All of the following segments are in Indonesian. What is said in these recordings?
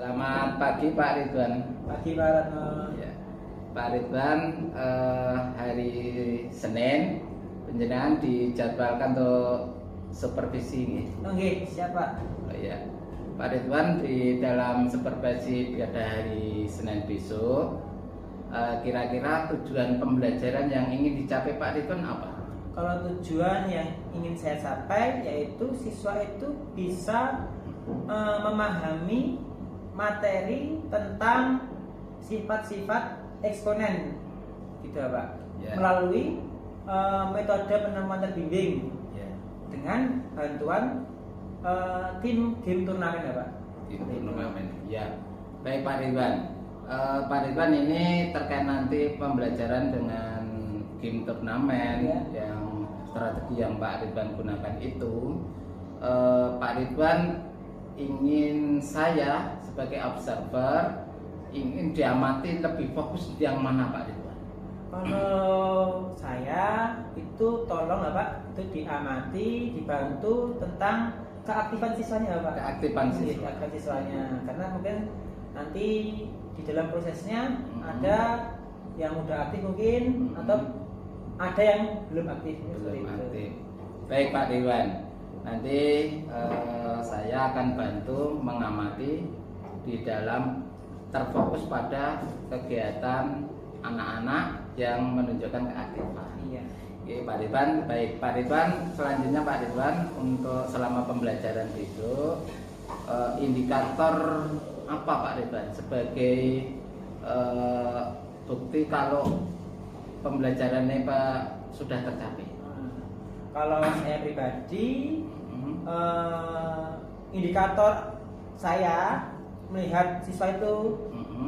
Selamat pagi Pak Ridwan. Pagi Pak Ratno. Ya. Pak Ridwan, hari Senin penjenengan dijadwalkan untuk supervisi. Oke, siapa? Oh iya. Pak Ridwan, di dalam supervisi pada hari Senin besok, kira-kira tujuan pembelajaran yang ingin dicapai Pak Ridwan apa? Kalau tujuan yang ingin saya capai yaitu siswa itu bisa memahami materi tentang sifat-sifat eksponen, gitu ya Pak, Ya. melalui metode penemuan terbimbing Ya. dengan bantuan tim game turnamen ya Pak. Tim turnamen. Ya. Baik Pak Ridwan. Pak Ridwan, ini terkait nanti pembelajaran dengan game turnamen Ya. yang strategi yang Pak Ridwan gunakan itu, Pak Ridwan ingin saya sebagai observer ingin diamati lebih fokus di yang mana Pak Ridwan? Kalau saya itu tolong lah Pak, itu diamati, dibantu tentang keaktifan siswanya Pak. Keaktifan siswa. Keaktifan siswanya, karena mungkin nanti di dalam prosesnya ada yang udah aktif mungkin atau ada yang belum aktif. Belum aktif. Baik Pak Ridwan, nanti saya akan bantu mengamati di dalam terfokus pada kegiatan anak-anak yang menunjukkan keaktifan. Iya. Oke Pak Ridwan, baik Pak Ridwan, selanjutnya Pak Ridwan untuk selama pembelajaran itu indikator apa Pak Ridwan sebagai bukti kalau pembelajarannya Pak sudah tercapai? Kalau saya pribadi, indikator saya melihat siswa itu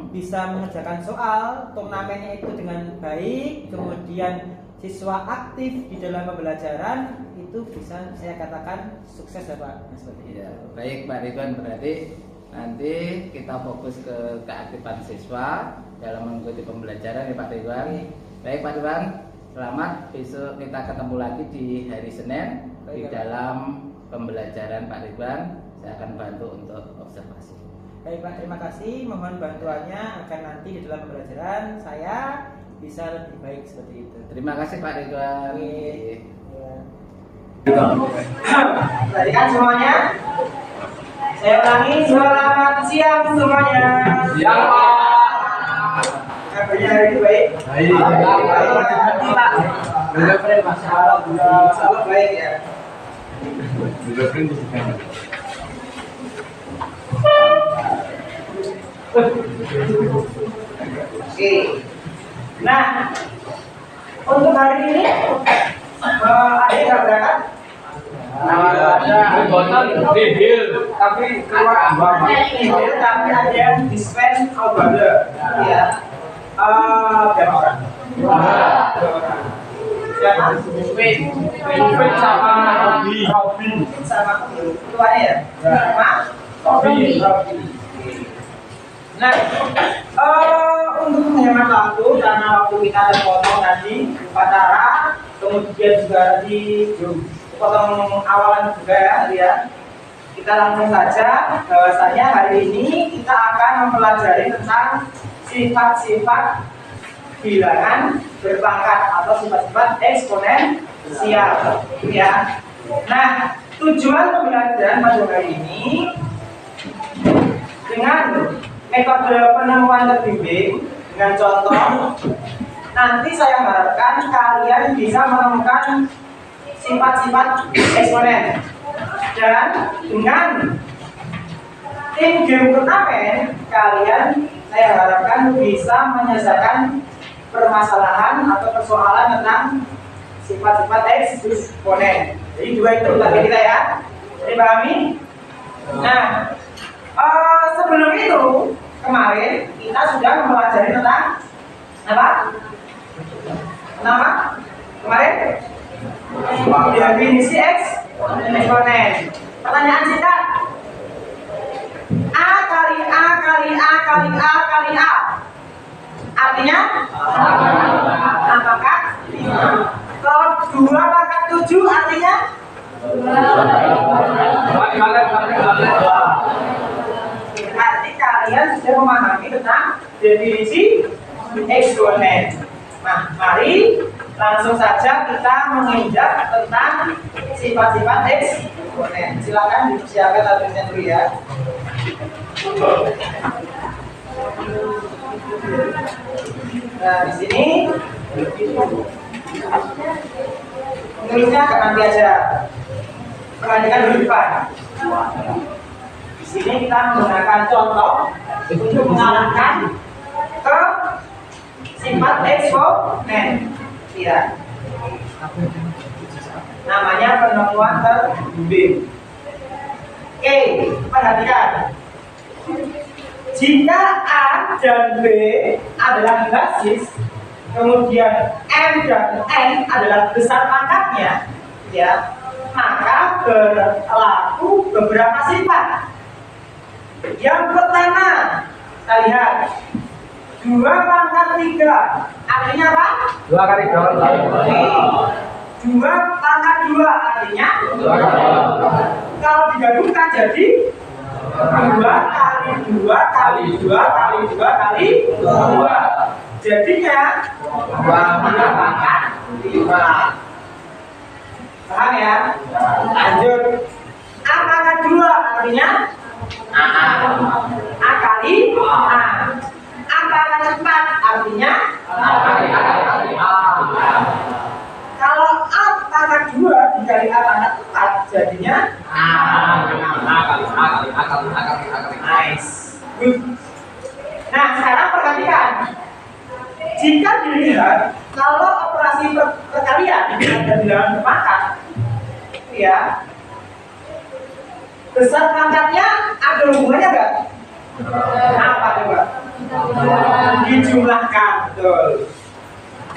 bisa mengerjakan soal turnamennya itu dengan baik, kemudian siswa aktif di dalam pembelajaran, itu bisa saya katakan sukses ya Pak. Seperti itu. Ya, baik Pak Ridwan, berarti nanti kita fokus ke keaktifan siswa dalam mengikuti pembelajaran ya Pak Ridwan. Baik Pak Ridwan, selamat, besok kita ketemu lagi di hari Senin di dalam pembelajaran Pak Ridwan. Saya akan bantu untuk observasi. Baik Pak, terima kasih. Mohon bantuannya agar nanti di dalam pembelajaran saya bisa lebih baik seperti itu. Terima kasih Pak Ridwan. Tadi kan semuanya. Saya ulangi, selamat siang semuanya. Siang Pak. Kabarnya hari ini baik? Baik. Baik Pak. Sudah friend Masya Allah. Selamat baik ya. Sudah friend di sini. Oke. Nah, untuk hari ini ada yang nggak berangkat? Ada botol refill. Tapi keluar tapi ada yang dispense outbound. Ya. Berapa orang? Dua orang. Siapa? Upin sama Robi. Sama tuanya ya? Sama Robi. Nah, untuk menghemat waktu karena waktu kita terpotong tadi upacara, kemudian juga dipotong awalan juga ya. Kita langsung saja bahwasanya hari ini kita akan mempelajari tentang sifat-sifat bilangan berpangkat atau sifat-sifat eksponensial ya. Nah, tujuan pembelajaran pada hari ini dengan metode penemuan terbimbing dengan contoh, nanti saya harapkan kalian bisa menemukan sifat-sifat eksponen, dan dengan tim game turnamen kalian saya harapkan bisa menyelesaikan permasalahan atau persoalan tentang sifat-sifat eksponen. Jadi dua itu target kita ya, dipahami? Nah, sebelum itu kemarin kita sudah mempelajari tentang apa? Kenapa? Kemarin definisi eksponen. Pertanyaan singkat. A kali A kali A kali A kali A. Artinya? Apakah? Kalau 2 pangkat 7 artinya? Berarti kalian definisi eksponen. Nah, mari langsung saja kita menginjak tentang sifat-sifat eksponen. Silakan dipersiapkan tabelnya dulu ya. Nah, di sini tulisnya agak nanti aja. Perhatikan dulu depan. Di sini kita menggunakan contoh untuk mengarahkan ke sifat eksponen. Ya. Namanya penemuan terbimbing. Oke, perhatikan. Jika A dan B adalah basis, kemudian M dan N adalah besar pangkatnya, ya, maka berlaku beberapa sifat. Yang pertama, kita lihat 2 pangkat 3, artinya apa? 2 kali 2. 2 pangkat 2 artinya 2 kali 2. kalau digabungkan jadi 2 kali 2 kali 2 kali 2 kali 2. Jadinya 2 pangkat 5. Paham ya? Lanjut. A pangkat 2 artinya A kali A. A pangkat 4 artinya A kali A. Kalau A pangkat 2 dikali A pangkat 4 jadinya A kali. nice. Good. Nah, sekarang perhatikan. Jika dilihat kalau operasi perkalian ada bilangan berpangkat, ya, besar pangkatnya ada hubungannya enggak? Apa coba? Dijumlahkan, betul.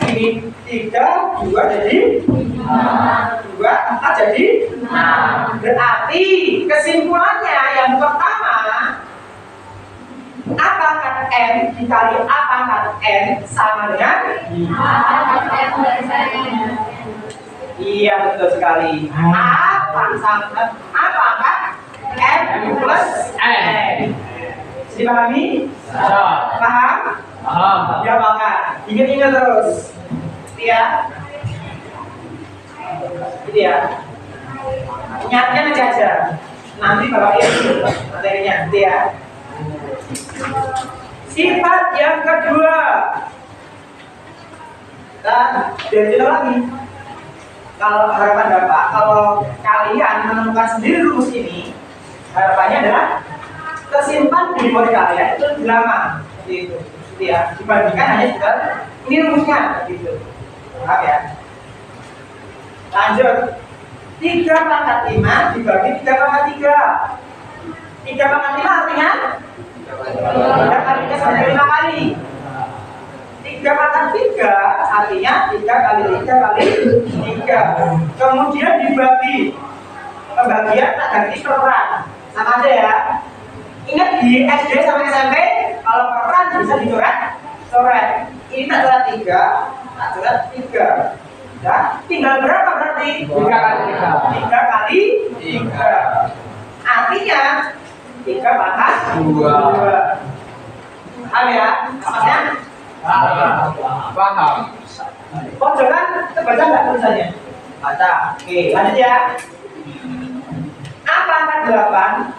Ini 3, 2 jadi 2, 4 jadi 6. Berarti kesimpulannya yang pertama, A pangkat N dikali A pangkat N sama dengan iya, betul sekali. A pangkat N plus N. Jadi pahami? Paham? Paham. Ya, maka ingat-ingat terus. Ya. Gitu ya. Ingatnya nanti aja. Nanti Bapak lihat materinya, gitu ya. Sifat yang kedua. Dan dari lagi. Kalau harapan Bapak, kalau kalian menemukan sendiri rumus ini, harapannya adalah tersimpan di memori kalian itu lebih lama, gitu ya, dibandingkan hanya sekedar ini rumusnya, gitu. Paham ya? Lanjut. 3 pangkat 5 dibagi 3 pangkat 3. 3 pangkat 5 artinya 3 kali 3 sama 5 kali. 3 pangkat 3 artinya 3 kali 3 kali 3. Kemudian dibagi. Pembagian tak ganti peran. Sama aja ya. Ingat di SD sampai SMP kalau peran bisa dicoret. Ini tak coret 3, tak coret 3. Ya, tinggal berapa berarti? 3 kali 3. 3 kali 3. Artinya 3 pangkat 2. Paham ya? Maksudnya? Paham. Pojokan terbaca nggak tulisannya? Baca. Oke, lanjut ya. A pangkat 8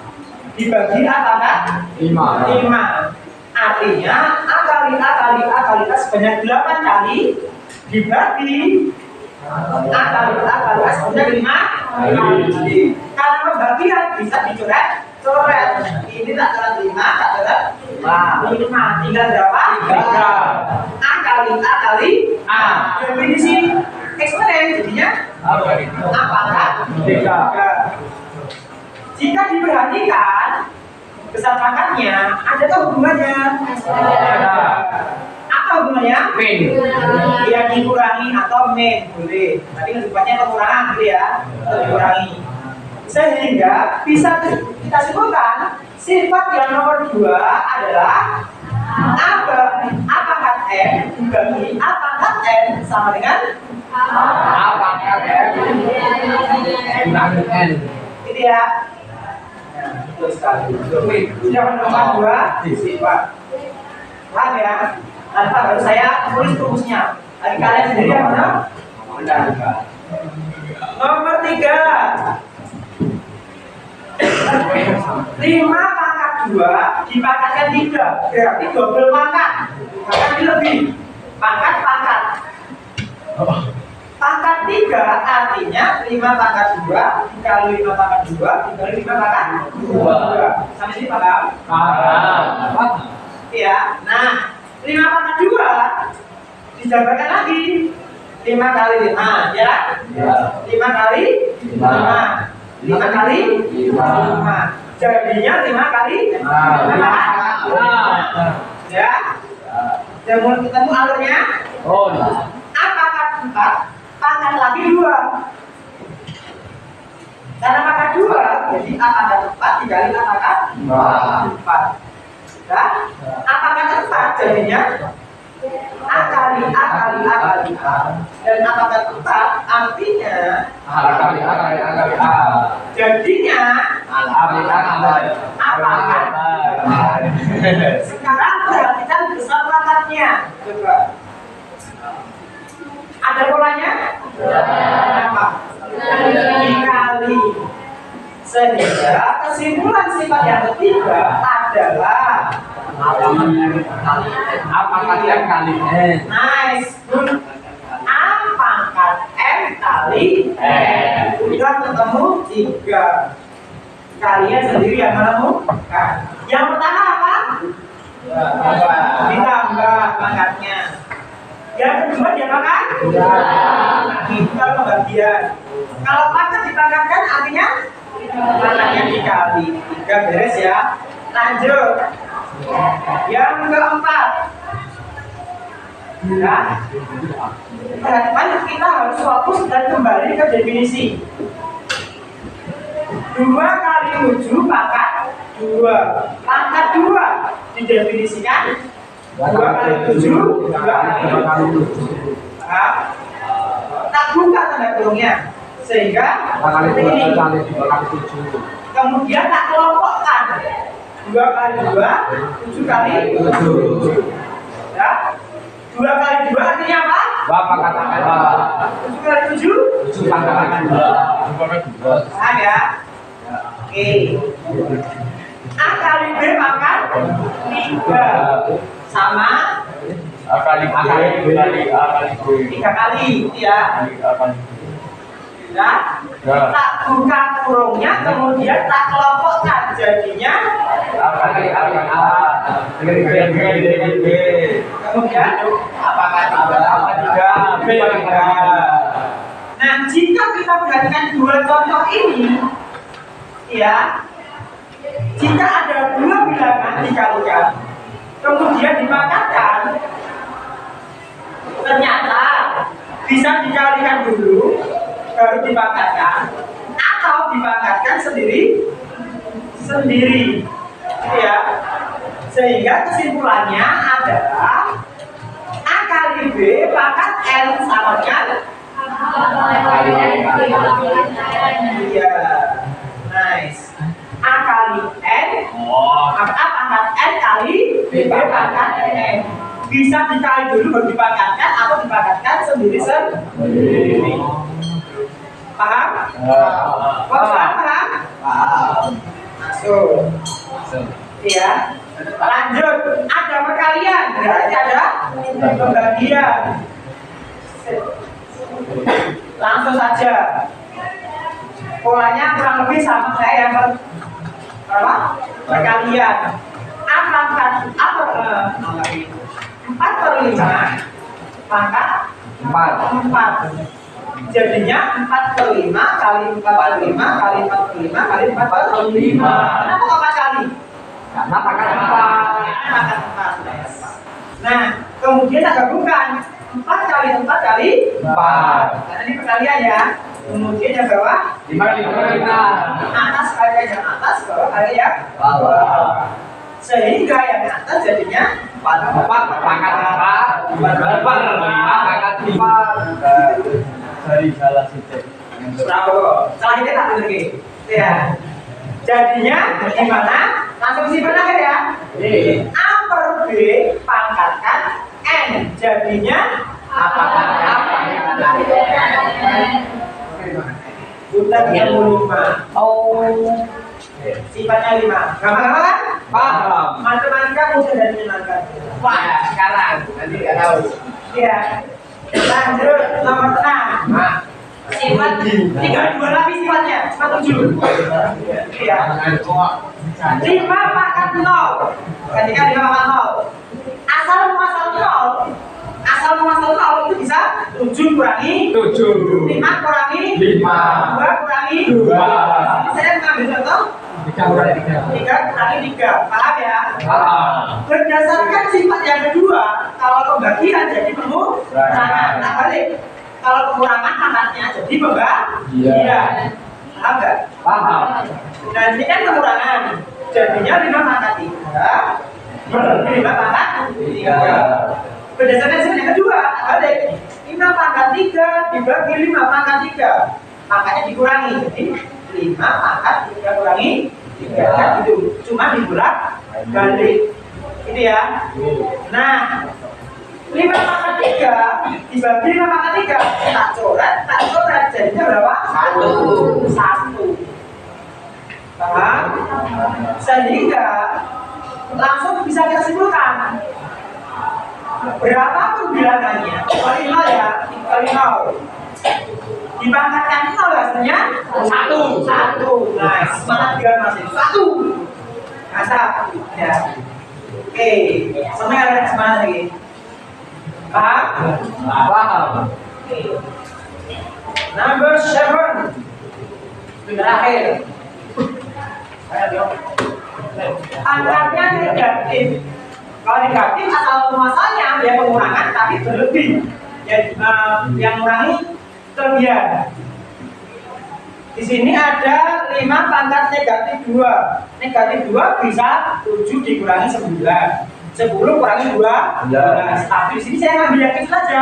dibagi A pangkat 5. Artinya A kali A kali A kali A sebanyak 8 kali dibagi A kali A kali A sebanyak 5 kali. Karena pembagian bisa dicoret. Ini tak coret 5, tak coret 5. Tinggal berapa? 3. A kali A kali A. Definisi eksponen jadinya A pangkat 3. Jika diperhatikan besar pangkatnya ada tuh hubungannya. Apa hubungannya? Min. Ya, dikurangi atau min boleh. Tapi sifatnya pengurangan gitu ya, atau dikurangi. Sehingga bisa kita simpulkan sifat yang nomor 2 adalah A pangkat N dibagi A pangkat N sama dengan A pangkat N kurang N. gitu ya. Nah, betul sekali. Sudah menemukan 2 sifat. Paham ya? Tanpa baru saya tulis rumusnya. Lagi kalian sendiri yang mana? Nomor 3. 5 pangkat 2 dipangkatkan 3, berarti double pangkat. Bahkan lebih. Pangkat. Pangkat 3 artinya 5 pangkat 2 dikali 5 pangkat 2 dikali 5 pangkat 2. Sampai sini paham? Paham. Iya. Nah, 5 pangkat 2 dijabarkan lagi. 5 kali 5 ya? 5 kali 5. 5 kali 5. Jadinya 5 kali 5. Ya? Yang mau ketemu alurnya? Oh, A pangkat 4 pangkat lagi 2. Karena pangkat 2 jadi A pangkat 4 dikali A pangkat 4. Ya? A pangkat 4 jadinya A kali A kali A kali A. Dan A pangkat 4 artinya A kali A. jadinya A pangkat. Sekarang perhatikan besar pangkatnya. Coba. Ada polanya? Apa? Dikali. Sehingga kesimpulan sifat yang ketiga adalah A pangkat M kali N. nice. A pangkat M kali N. Udah ketemu 3. Kalian sendiri yang menemukan. Yang pertama apa? Ditambah pangkatnya. Yang kedua diapakan? Kita pembagian. Kalau pangkat dipangkatkan artinya pangkatnya dikali 3. Beres ya. Lanjut. Yang keempat. Ya. Perhatikan kita harus fokus dan kembali ke definisi. 2 kali 7 pangkat 2. Pangkat 2 didefinisikan 2 kali 7 2 kali 7. Tak buka tanda kurungnya sehingga ini. Kemudian tak kelompokkan 2 kali 2 7 kali 7. Ya. 2 kali 2 artinya apa? 2 pangkat 7 kali 7 7 pangkat 2. Paham ya? Oke. A kali B pangkat 3 sama A kali B kali A kali B. 3 kali itu ya. A kali B. Ya. Tak buka kurungnya kemudian tak kelompokkan jadinya A kali A kali A. B. kemudian Apakah 3 B kali 3. nah jika kita perhatikan dua contoh ini ya, jika ada 2 bilangan dikalikan kemudian dipangkatkan ternyata bisa dikalikan dulu baru dipangkatkan atau dipangkatkan sendiri ya, sehingga kesimpulannya adalah A kali B pangkat N sama dengan iya, nice. A kali N maka A pangkat N kali B pangkat N bisa dikali dulu baru dipangkatkan atau dipangkatkan sendiri. Paham? Paham? Masuk. Iya. Lanjut. Ada perkalian, berarti ada pembagian. Langsung saja. Polanya kurang lebih sama kayak yang perkalian. A pangkat 4/5 pangkat 4. Jadinya 4/5 kali 4/5 kali 4/5 kali 4/5. Kenapa 4 kali? Karena pangkat 4. Nah, kemudian kita gabungkan 4 kali 4 kali 4. Karena ini perkalian ya. Kemudian yang bawah 5 kali 5. atas kali yang atas, bawah kali yang bawah. Sehingga yang atas jadinya 4 pangkat 4 pangkat 5. Dari salah titik. Bravo. Salah titik tak benar lagi. Ya. Jadinya gimana? Langsung simpan aja ya. A per B B pangkatkan N. Jadinya Apakah Buta 35. Oh, Sifatnya 5. Gampang kan? paham. Matematika mudah dan menyenangkan. Wah, sekarang nanti nggak tahu. Ya. Lanjut nomor 6. Nah, Sifat 32 lagi sifatnya. Sifat 7. Ya. 5 pangkat 0. Ketika 5 pangkat 0. Asal muasal 0. Asal muasal 0 itu bisa 7 kurangi 7 5 kurangi 5 2 kurangi 2 Ini saya mengambil contoh 3 kurangi 3 kurangi 3. Paham ya? Ah, Berdasarkan sifat yang kedua, kalau pembagian jadi pengurangan. Nah balik, kalau pengurangan pangkatnya jadi pembagian. Paham nggak? paham. Nah ini kan pengurangan, jadinya 5 pangkat 3 bagi 5 pangkat 3. Berdasarkan sifat yang kedua, balik 5 pangkat 3 dibagi 5 pangkat 3, pangkatnya dikurangi, jadi 5 pangkat 3 kurangi 3 kan gitu. Cuma dibolak balik. Ini ya. Nah, 5 pangkat 3 dibagi 5 pangkat 3, tak coret jadinya berapa? 1. Paham? Sehingga langsung bisa kita simpulkan berapapun bilangannya, kali 0 ya, kali 0 dipangkatkan 0 hasilnya 1. Nah, semangat biar masih 1. Mantap ya. Oke, semuanya ada semangat lagi. Paham? Paham. Oke. Number 7 terakhir. Angkanya negatif. Kalau negatif asal muasalnya dia pengurangan tapi berlebih. Yang mengurangi kelebihan. Di sini ada 5 pangkat negatif 2. Negatif 2 bisa 7 dikurangi 9. 10 kurangi 12. Tapi di sini saya ngambil yang kecil saja.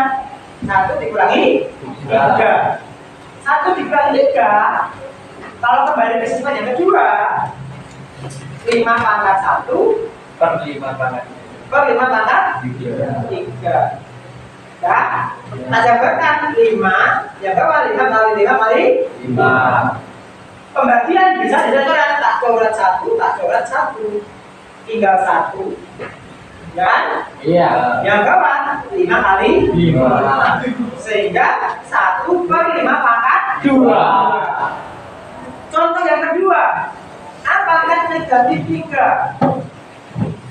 1 dikurangi 3. 1 dikurangi 3. Kalau kembali ke sifat yang kedua, 5 pangkat 1 Per 5 pangkat per 5 pangkat 3. Ya, kita jabarkan 5, ya berapa? 5 kali 5 kali 5. Pembagian bisa dicoret, tak coret 1, tak coret 1, tinggal 1. Ya kan? Iya. Yang berapa? 5 kali 5. sehingga 1 per 5 pangkat 2. Contoh yang kedua, A pangkat negatif 3.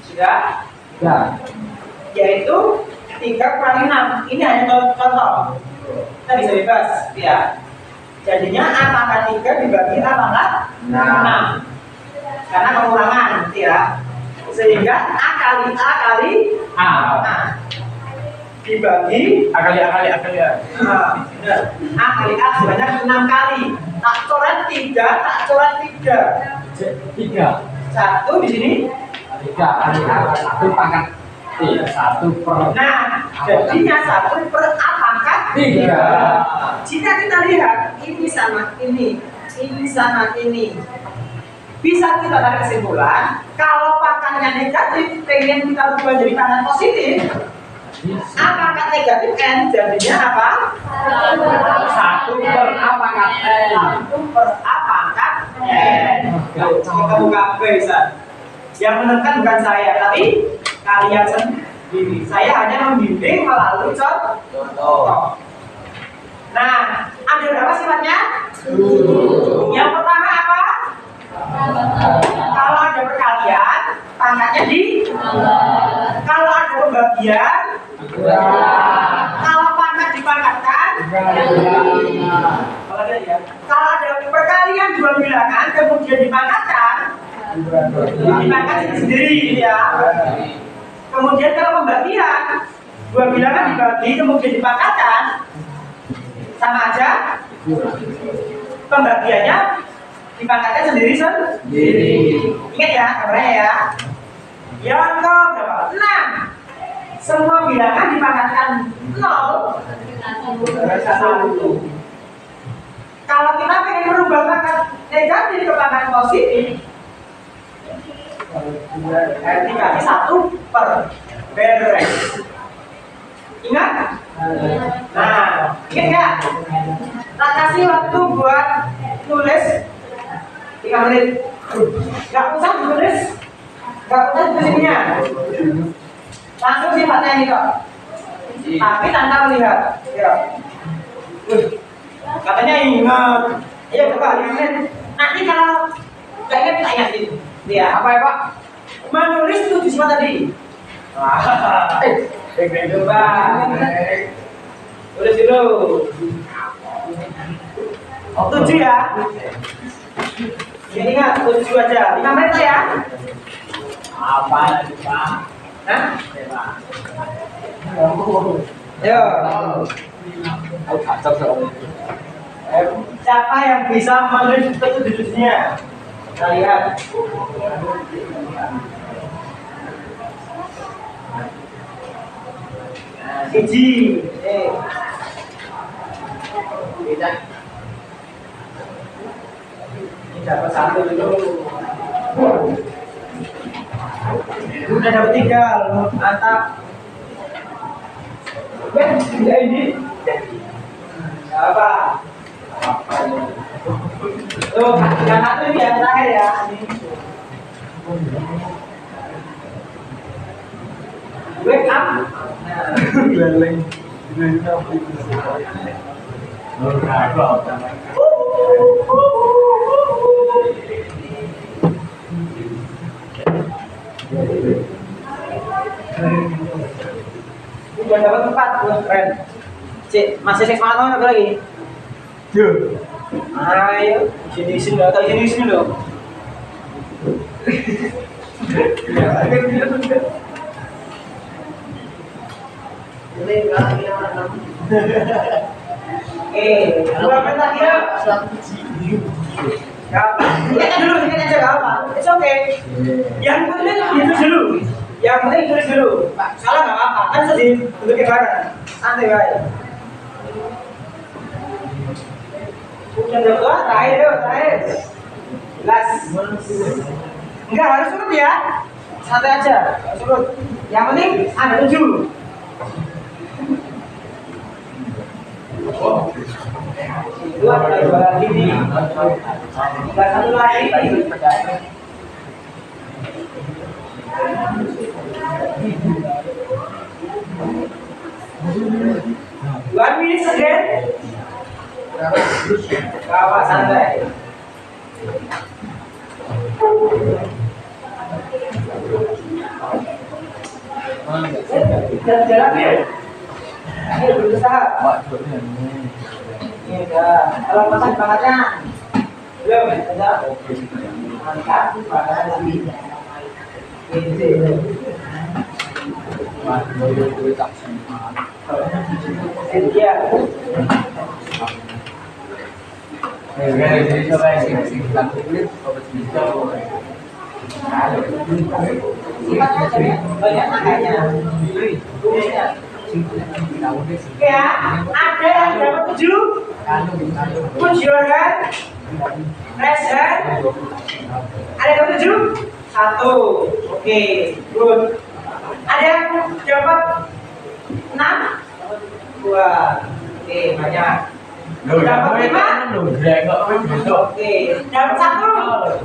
Sudah? Ya. Yaitu 3 kurangi 6. Ini hanya contoh. Kita bisa bebas, ya. Jadinya A pangkat 3 dibagi A pangkat 6. Karena pengurangan, ya. Sehingga A kali A kali A. dibagi A kali ya. benar. A kali A sebanyak 6 kali. Tak coret 3, tak coret 3. 3. 1 di sini. 3 kali A. 1 pangkat 1 per. Nah, jadinya 1 per A pangkat 3. Jika kita lihat ini sama ini sama ini, bisa kita tarik kesimpulan kalau pangkatnya negatif, pengen kita ubah jadi pangkat positif. A pangkat negatif N jadinya apa? 1 per A pangkat N. 1 per A pangkat N. Kita buka bisa. Yang menentukan bukan saya, tapi kalian sendiri. Saya hanya membimbing melalui contoh. Nah, ada berapa sifatnya? Yang pertama apa? Kalau ada perkalian, pangkatnya di. Kalau ada pembagian, kalau pangkat dipangkatkan. Kalau ada perkalian dua bilangan kemudian dipangkatkan, dipangkat sendiri ya. Kemudian kalau pembagian dua bilangan dibagi kemudian dipangkatkan, sama aja. Pembagiannya dipangkatkan sendiri. Ingat ya gambarnya ya. Yang berapa? 6. Semua bilangan dipangkatkan 0 1. Kalau kita ingin merubah pangkat negatif ke pangkat positif, R dikali 1 per beres. Ingat? Nah, ingat nggak? Tak kasih waktu buat nulis 3 menit. Nggak usah tulis, nggak usah tulisnya. Langsung sifatnya ini kok. Tapi tanpa melihat. Ya. Katanya ingat. Iya coba 5 menit. Nanti kalau nggak ingat kita ingatin. Ya. Apa ya Pak? Menulis 7 sifat tadi. Coba. Tulis dulu. 7 ya. Ini ingat 7 aja. 5 menit ya. Apa lagi Pak? Hah? Yo. Siapa yang bisa menulis 7-nya? Kita lihat. Siji. Beda. Ini dapat 1 dulu. Udah dapat 3, mantap. Ya ini. Apa? Tuh, yang 1 ini yang terakhir ya. Wake up. Udah dapat 4, keren. Cik, masih semangat apa lagi? Ayo, sini loh, atau sini loh. Dua menit lagi ya. Ingatnya dulu, ingat aja gak apa. It's okay. Yang penting itu dulu. Yang penting tulis dulu. Salah gak apa-apa, kan sedih. Duduknya bareng. Santai baik. Udah dua, terakhir. Jelas. Enggak harus surut ya. Santai aja, surut. Yang penting ada 7. Dua lagi nih. Tinggal 1 lagi. One minute again. Bawa santai. Jalan ya. Ayo berusaha. Ini udah. Kalau masak bangetnya. Belum, sudah. Mantap, banget lagi. Iya. Banyak makanya. Ya, ada yang dapat 7. Put your hand. Raise hand. Ada yang dapat 7? 1. Oke, good. Ada yang dapat 6? 2. Oke, banyak. Dapat 5? Oke, dapat 1?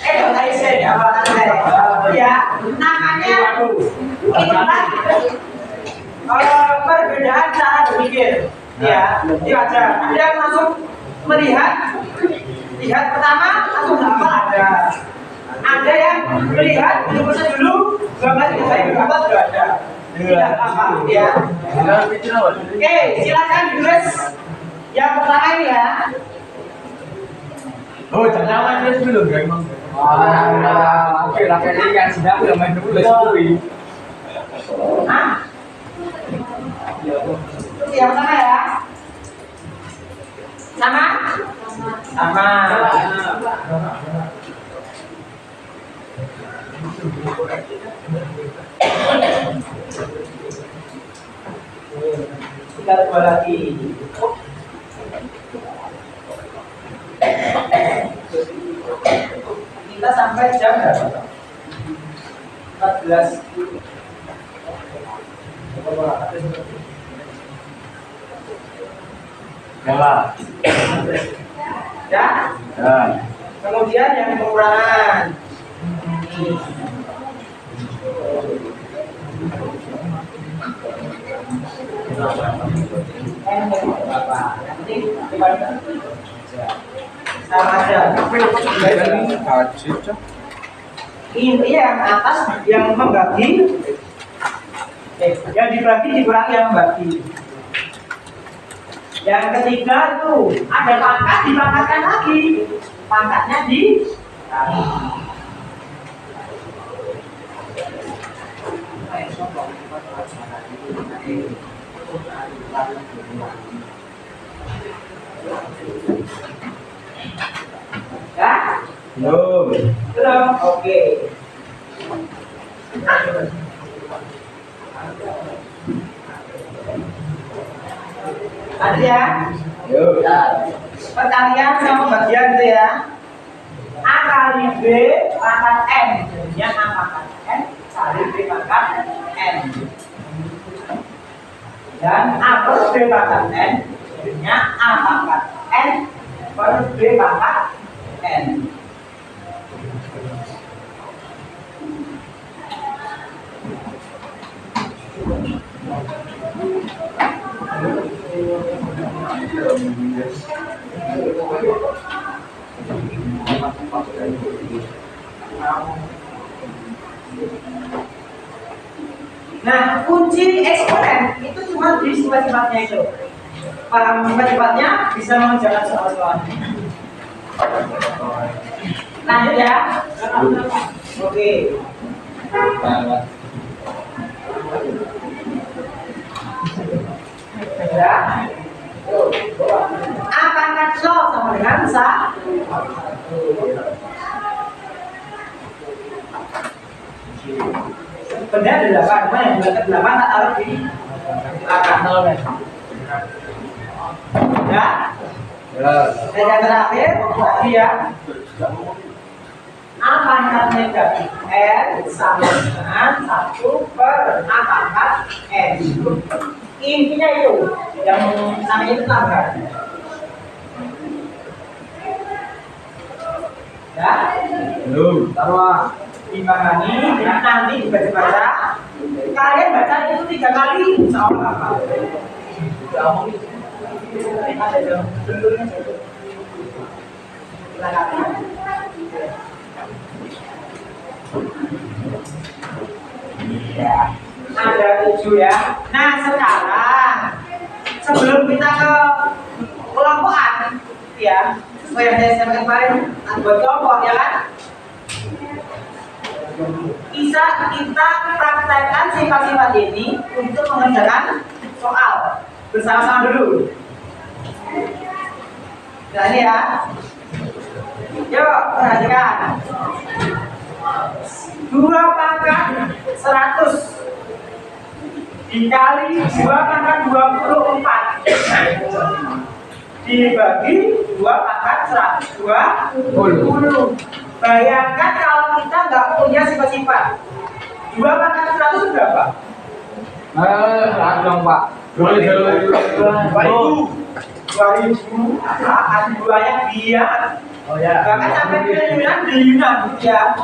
Tadi saya dapat ya, namanya itulah perbedaan cara berpikir. Ya, dibaca. Ada yang langsung lihat pertama langsung hafal ada. Ada yang melihat dulu saya berapa sudah ada. Tidak apa ya. Oke, silakan ditulis yang pertama ini ya. Oh, jangan tulis dulu, Bang. Oke, rakyat ini kan sudah udah main dulu sendiri. Hah? Yang pertama ya. Sama? Sama. Kita coba lagi. Kita sampai jam berapa? 14. Ya. Ya. Ya. Kemudian yang pengurangan. Sama aja. Ini yang atas yang membagi, yang dibagi dikurangi yang membagi. Yang ketiga itu ada pangkat, dipangkatkan lagi, pangkatnya di ya? Belum. Belum? Oke. Ada ya? Yuk. Perkalian sama pembagian itu ya. A kali B pangkat N. Jadinya A pangkat N kali B pangkat N. Dan A per B pangkat N. Jadinya A pangkat N per B pangkat N. Nah, kunci eksponen itu cuma di sifat-sifatnya itu. Paham sifat-sifatnya bisa mengerjakan soal-soal. Lanjut ya. Oke. Ya. A pangkat lo sama dengan sa. Benda 8, mana yang bulat 8 tak taruh di belakang. Ya. Dan yang terakhir tadi ya. A pangkat negatif N sama dengan 1 per A pangkat N. Intinya itu yang namanya itu tambah. Ya. Belum. Taruh timbangani, nanti dibaca-baca. Kalian baca itu 3 kali, insya Allah apa? Ya, ada 7 ya. Nah sekarang sebelum kita ke kelompokan, ya, sesuai yang saya sampaikan kemarin, buat kelompok ya kan? Bisa kita praktekkan sifat-sifat ini untuk mengerjakan soal bersama-sama dulu. Nah ini ya. Yuk perhatikan. 2 pangkat 100 dikali 2 pangkat 24 dibagi 2 pangkat 120. Bayangkan kalau kita nggak punya sifat-sifat. 2 pangkat 100 berapa? Dong Pak. 2000. Apaan 2-nya dia? Oh ya. Bahkan sampai triliunan ya.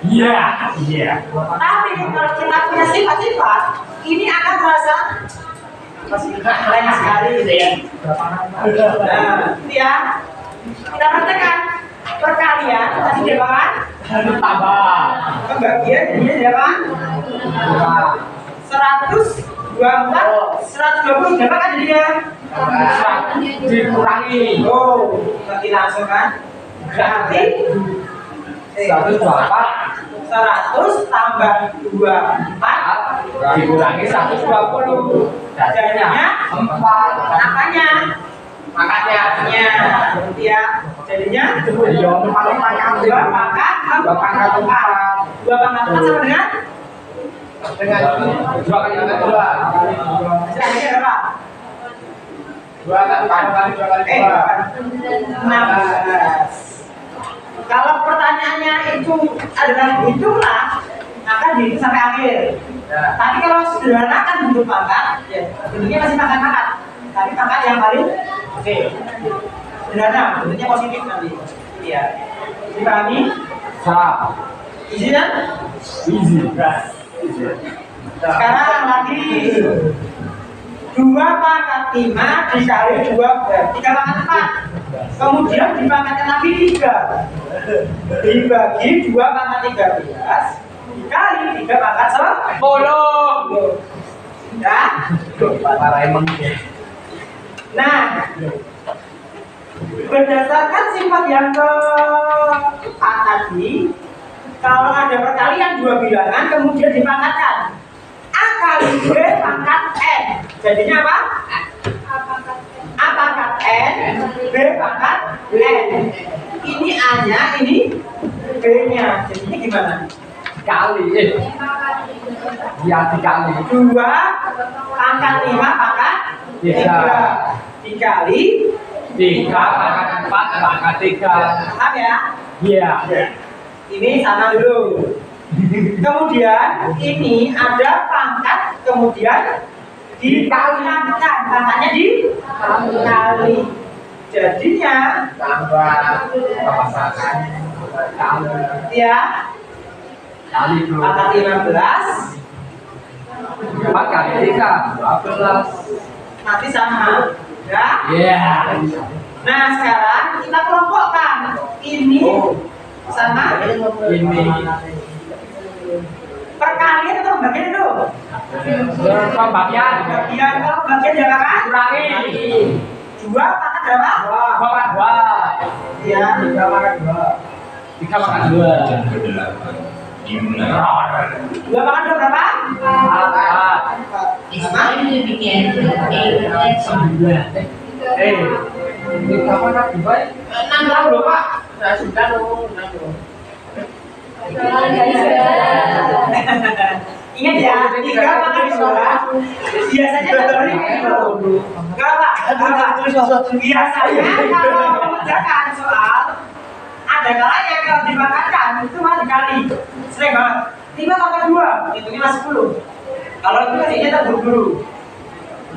Iya. Iya. Tapi kalau kita punya sifat-sifat, ini akan terasa masih lain sekali gitu ya. Nah, itu ya. Kita praktekkan perkalian tadi dia kan? Tambah. Pembagian jadinya dia kan? 124, 120 berapa kan jadinya? Dikurangi. Oh, nanti langsung kan? Berarti 124 100 tambah 24 dikurangi 120. jadinya 4. apanya? Makanya. Berarti ya jadinya 2 2 pangkat 4 2 pangkat 4. 2 pangkat 4 sama dengan 2 kali 2. hasilnya berapa? 2 kali 2. 16. Kalau pertanyaannya itu adalah hitunglah, akan dihitung sampai akhir. Ya. Tapi kalau sederhana kan bentuk pangkat, ya bentuknya masih pangkat-pangkat. Tapi pangkat yang paling oke. Sederhana, bentuknya positif nanti. Iya. Dipahami? Sa. Easy kan? Easy. Sekarang lagi 2 pangkat 5 dikali 2 3 pangkat 4. Kemudian dipangkatkan lagi 3 dibagi 2 pangkat 13 dikali 3 pangkat 10. Ya. Para emang. Nah, berdasarkan sifat yang keempat tadi, kalau ada perkalian 2 bilangan kemudian dipangkatkan A kali B pangkat N, jadinya apa? A pangkat N, B pangkat N. Ini A-nya, ini B-nya. Jadinya gimana? Dikali. Ya dikali. 2 pangkat 5 pangkat 3 dikali 3 pangkat 4 pangkat 3. paham ya? Iya. Ini sama dulu. Kemudian ini ada pangkat, kemudian dikalikan, pangkatnya dikali. Jadinya Tambah pasangan. ya Kali bro. pangkat 15 4 kali 3 12. nanti sama. Ya. Iya. Nah sekarang kita kelompokkan ini sama Ini perkalian atau pembagian itu? pembagian. Bagian, kalau bagian jangan Kurangi. 2 pangkat berapa? 2 Ya, 3 pangkat 2. 3 pangkat 2. 2 pangkat 2 berapa? 3 pangkat 2. 6 loh Pak. Saya sudah loh, Ingat ya, 3 pangkat 2 biasanya terbalik itu. Enggak Pak, biasanya kalau mengerjakan soal ada kalanya kalau dipangkatkan itu masih dikali. Sering banget. 5 pangkat 2 hitungnya masih 10. Kalau itu hasilnya terburu-buru.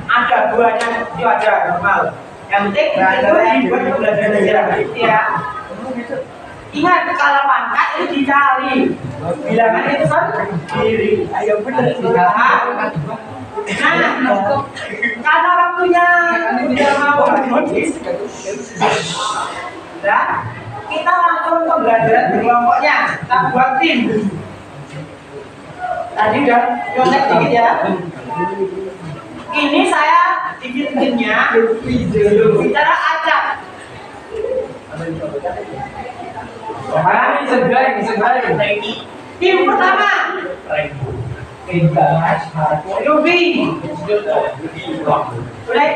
Ada 2-nya itu aja normal. Yang penting itu dibuat pembelajaran aja. Ya. Ingat kalau pangkat itu dikali. Bilangan itu sendiri. Ayo benar. Nah, karena waktunya udah mau habis, ya, kita langsung pembelajaran di kelompoknya. Kita buat tim. Tadi udah nyontek dikit ya. Ini saya bikin timnya secara acak. Tim pertama Luffy. Boleh?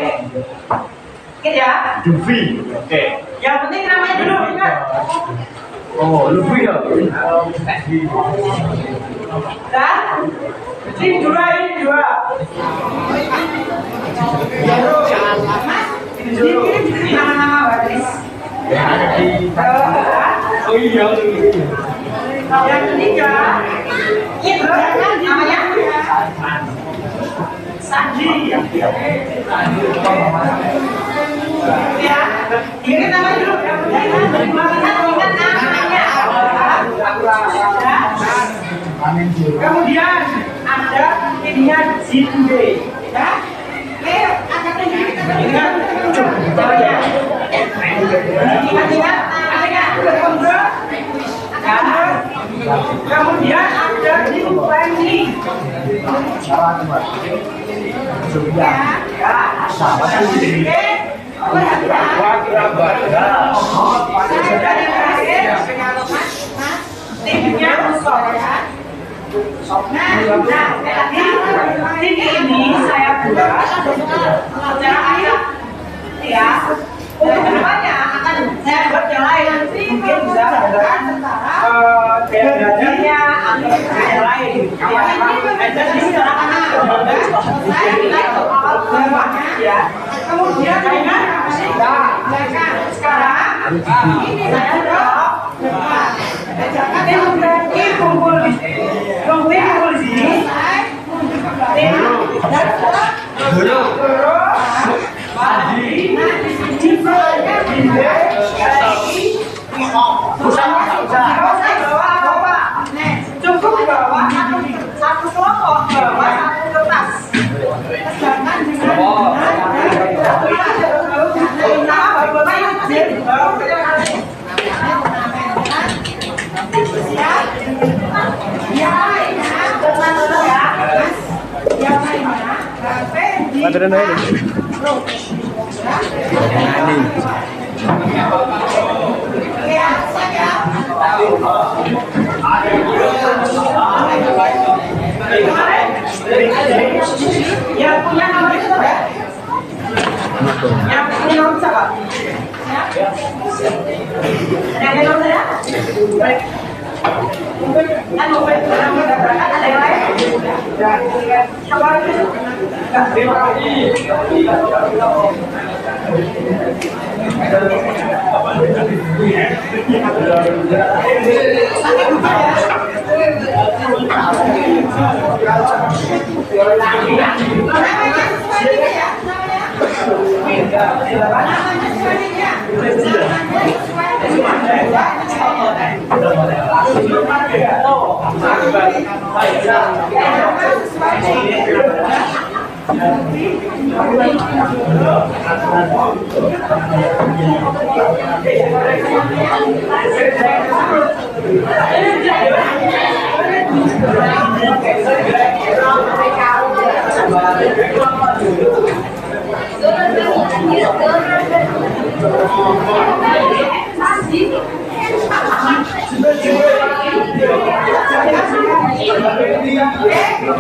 Ingat ya? Luffy. Oke. Yang penting namanya dulu, ingat. Oh, Luffy ya. Dan tim 2 ini 2. Ini nama-nama baris. Oh iya. Yang ketiga, ini namanya Sanji. Ya, ini namanya dulu. Ingat namanya. Kemudian ada ininya Jinbe. Ya. Ingat namanya. Ingat namanya. Kemudian ada di Wendy. Timnya Usop ya. Nah, ini saya buat secara ayat ya. Untuk kedepannya akan saya buat yang lain. Mungkin bisa menggunakan beda-bedanya atau yang lain. Jadi secara anak saya nilai soal kedepannya ya. Kemudian dengan sekarang ini saya Cukup bawa satu kelompok, bawa satu kertas. Jangan yang punya nomor itu ya? Yang punya nomor siapa? Ada nomor ya? Baik. Kan nomor berangkat ada yang lain? Coba itu.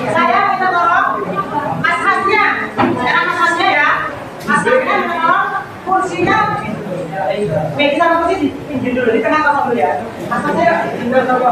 Saya minta tolong Mas Hasnya, karena Mas Hasnya ya, Mas Hasnya minta tolong kursinya, kita kursi pinjam dulu di tengah kosong dulu ya. Mas Hasnya pinjam dulu.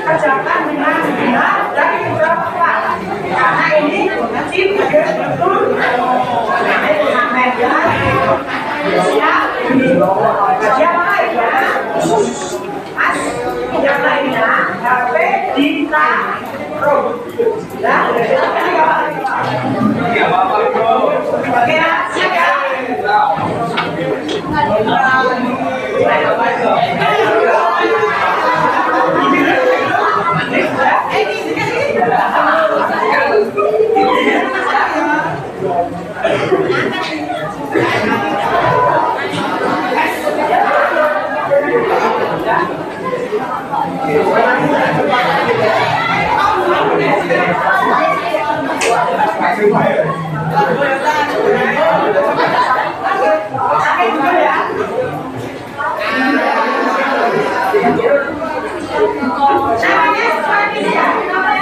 Kerjakan dengan benar dan cepat karena ini wajib betul yang lainnya yang lainnya HP ditaruh ya siap ya. Namanya seperti ini ya.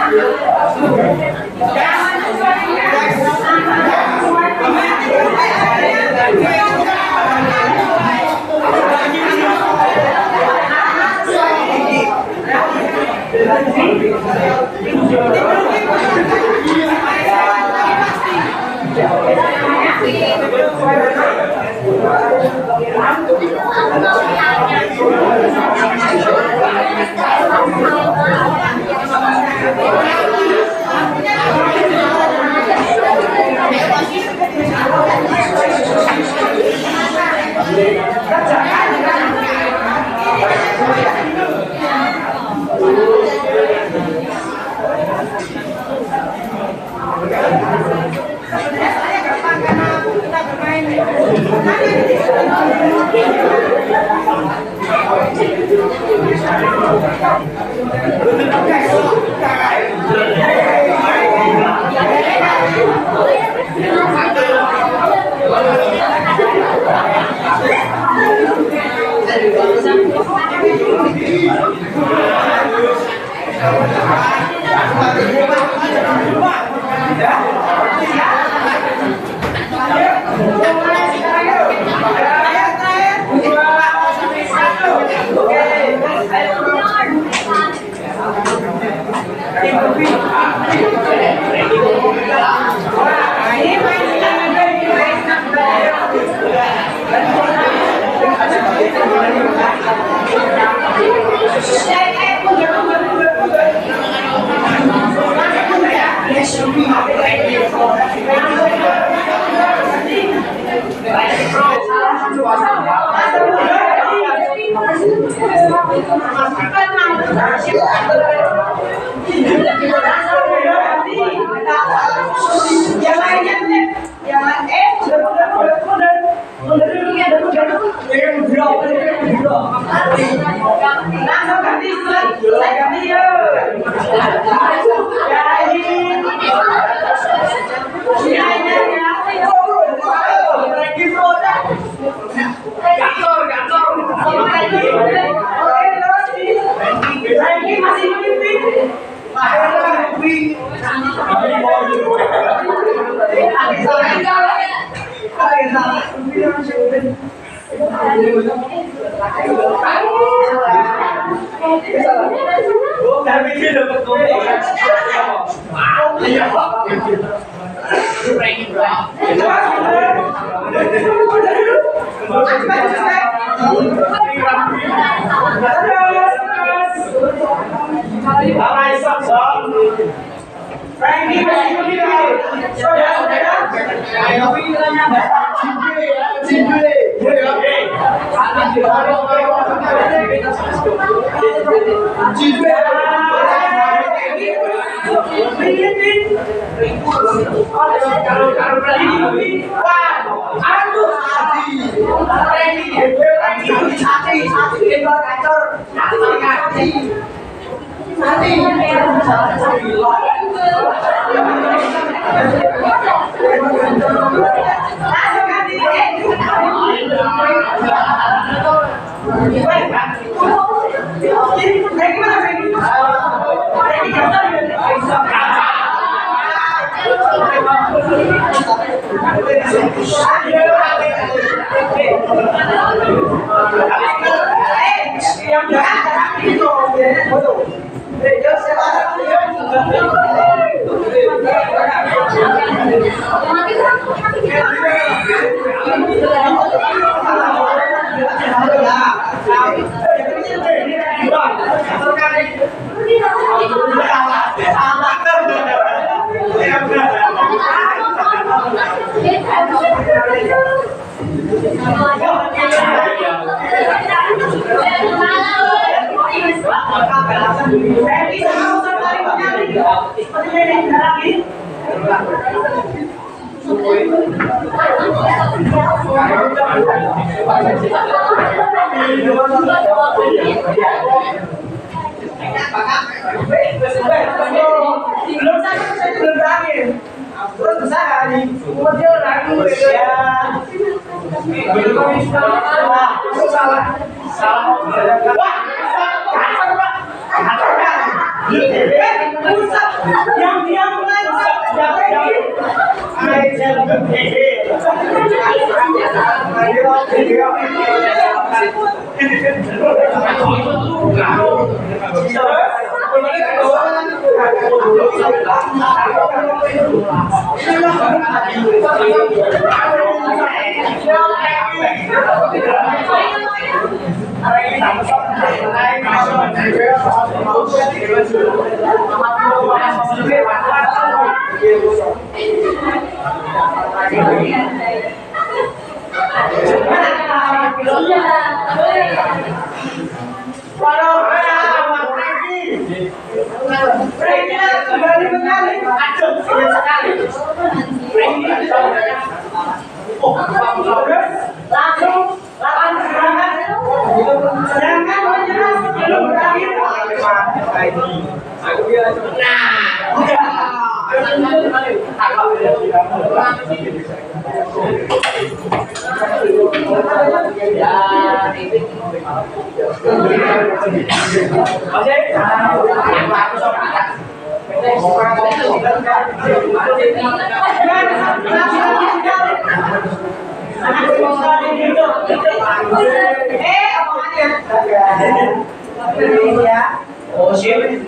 Oh, siap.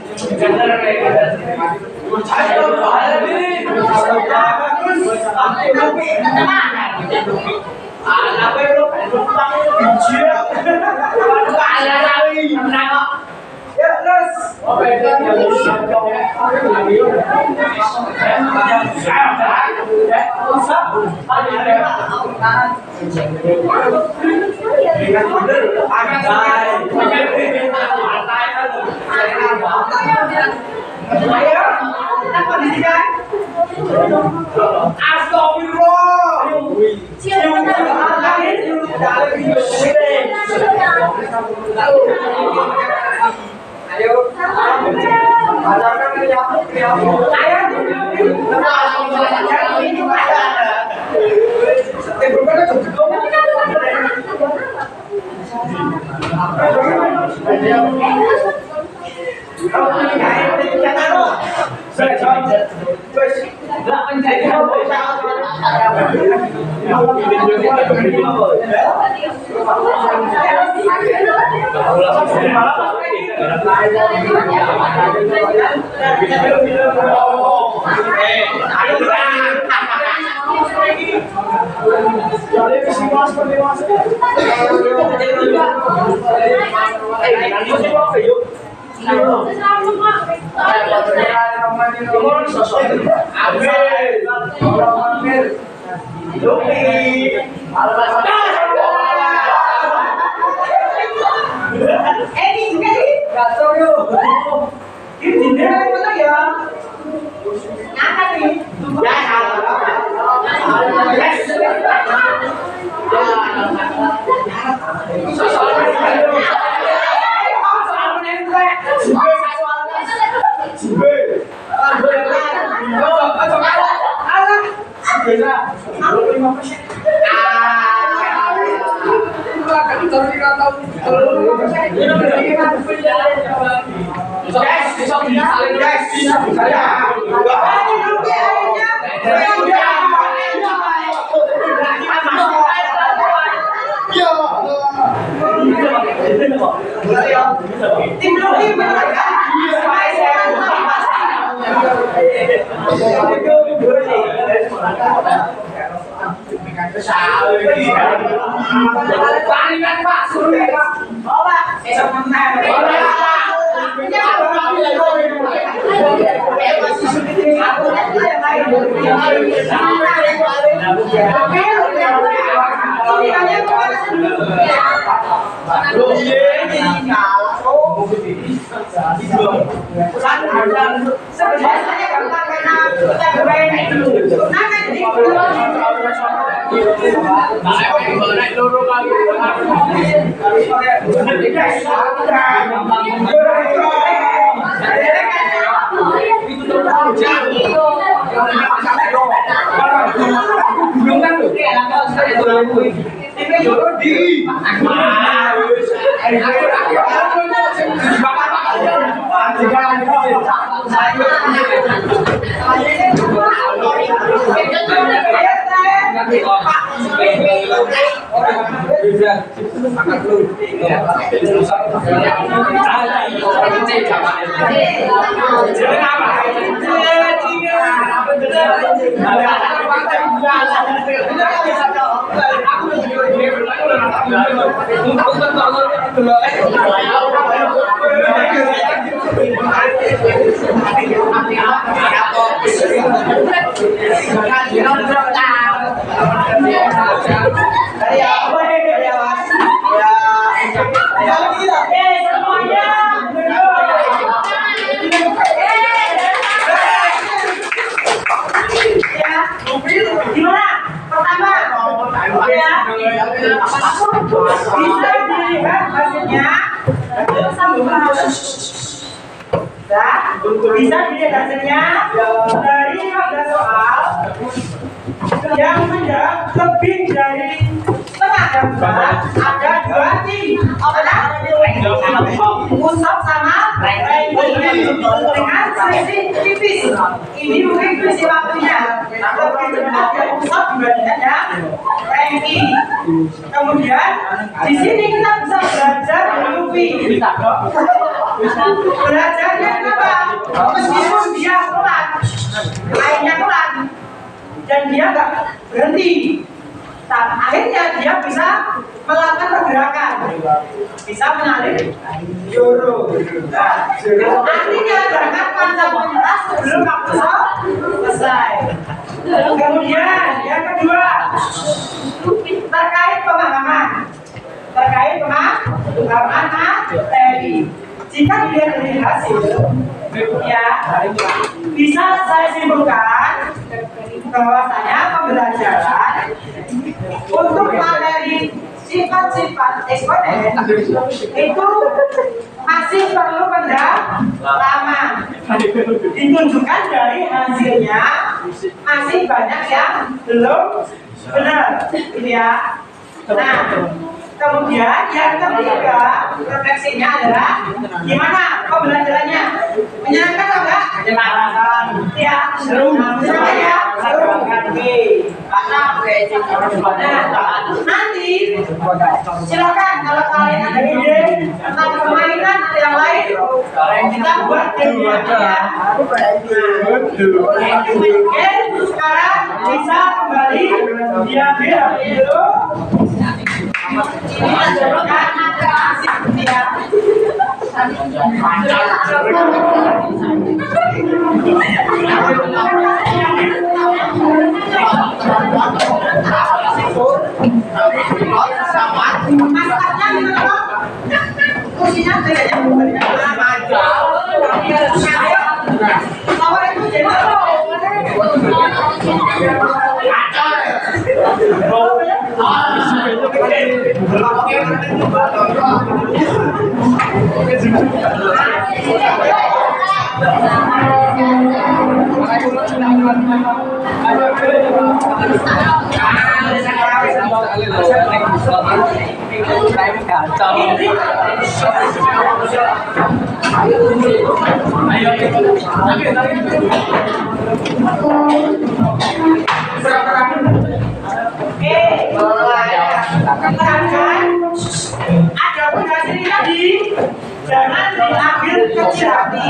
Bisa dilihat hasilnya dari 15 soal. yang menjawab lebih dari setengah gambar ada 2 tim. Musab sama dengan selisih tipis. Ini mungkin selisih waktunya. Lebih benar ya Musab dibandingkan yang Rengki. Kemudian di sini kita bisa belajar menupi. Belajarnya kenapa? Meskipun dia pelan, mainnya pelan, dan dia nggak berhenti. Akhirnya dia bisa melakukan pergerakan, bisa mengalir juru. Artinya jangan panjang pentas sebelum waktu selesai. Kemudian yang kedua terkait pemahaman materi. Jika dilihat dari hasil, ya bisa saya simpulkan bahwasanya pembelajaran untuk materi sifat-sifat eksponen itu masih perlu pendalaman. Ditunjukkan dari hasilnya masih banyak yang belum benar, gitu ya. Nah, kemudian yang ketiga refleksinya adalah gimana pembelajarannya, menyenangkan atau enggak? Menyenangkan. Ya, seru. Menyenangkan ya. Seru. Nanti silakan kalau kalian ada ide tentang permainan atau yang lain, kita buat gamenya ya. Oke, sekarang bisa kembali diambil dulu. Ini menunjukkan hasil ya. Masaknya gimana? Kursinya bedanya itu jadi ada fondasi tadi, jangan diambil kecil hati.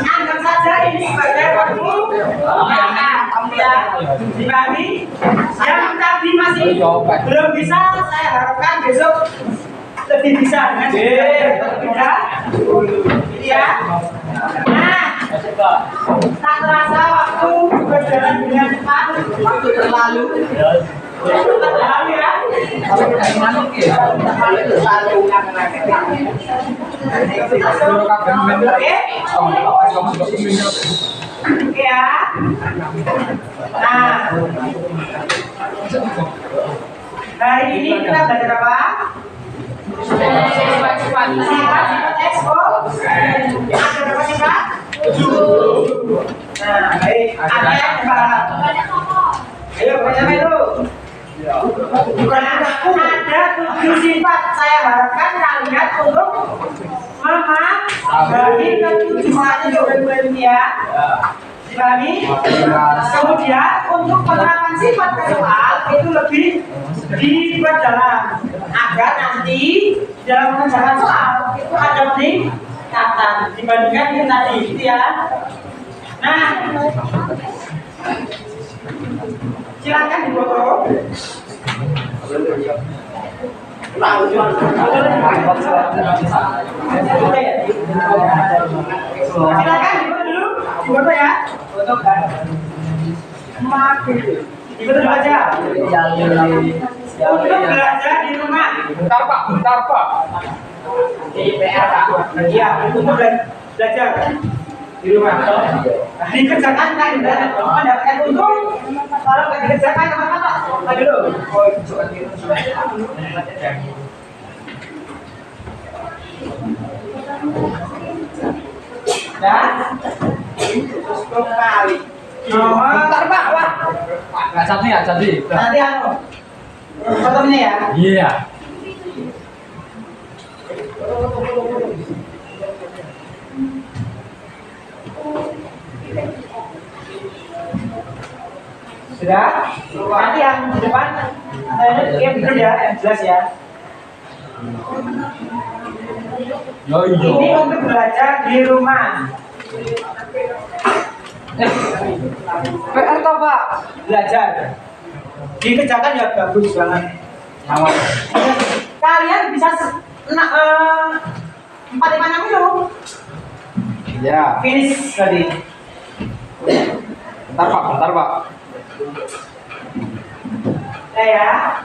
Anggap saja ini sebagai waktu ya, dibagi. Yang tadi masih belum bisa, saya harapkan besok lebih bisa dengan berbeda, ya. Nah, tak terasa waktu berjalan dengan cepat, waktu berlalu. Berlalu ya. Oke ya. Nah, hari ini kita belajar apa? Sifat expo. Ada berapa sifat? 7. Nah, baik. Ada yang paham? Ayo, baca itu. Ada 7 sifat. Saya harapkan kalian untuk memahami ke-7 itu ya. Dipahami? Kemudian untuk penerapan sifat ke soal itu lebih diperdalam agar nanti dalam mengerjakan soal itu ada peningkatan dibandingkan yang tadi, gitu ya. Nah, silakan difoto. Silakan dulu, difoto ya. Difoto dulu aja. Untuk belajar di rumah. Bentar Pak. Di PR Pak. Iya, untuk belajar di rumah. Dikerjakan kan, mendapatkan untung. Kalau nggak dikerjakan apa-apa, ayo dulu. Dan cukup kali. Bentar Pak, wah. Nah, satu ya, satu. Nanti anu. Fotonya ya. Iya. Sudah? Nanti yang di depan yang betul ya, yang jelas ya. Yo yo. Ini untuk belajar di rumah. PR toh, Pak? Belajar. Dikerjakan ya bagus banget. Nama. Kalian bisa 4-5 itu Iya. finish tadi. Bentar, Pak. Ya.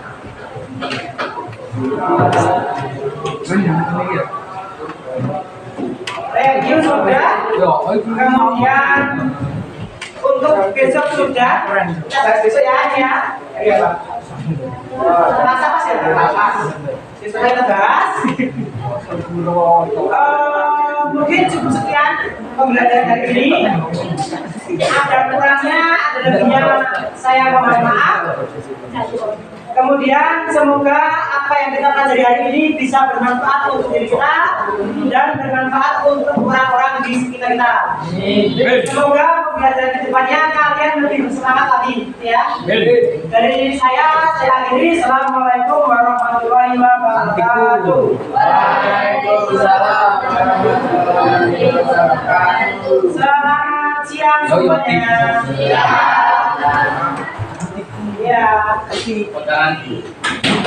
Review sudah. Yo, Kemudian untuk besok sudah. Kita bahas besok ya, ini ya. Iya Pak. Terasa pas ya? Pas. Besok kita bahas. Mungkin cukup sekian pembelajaran hari ini. Ada kurangnya, ada lebihnya, saya mohon maaf. Kemudian semoga apa yang kita pelajari hari ini bisa bermanfaat untuk diri kita dan bermanfaat untuk orang-orang di sekitar kita. Semoga pembelajaran kedepannya kalian lebih bersemangat lagi, ya. Dari saya akhiri. Assalamualaikum warahmatullahi wabarakatuh. Waalaikumsalam warahmatullahi wabarakatuh. Selamat siang semuanya. Ya. Jangan.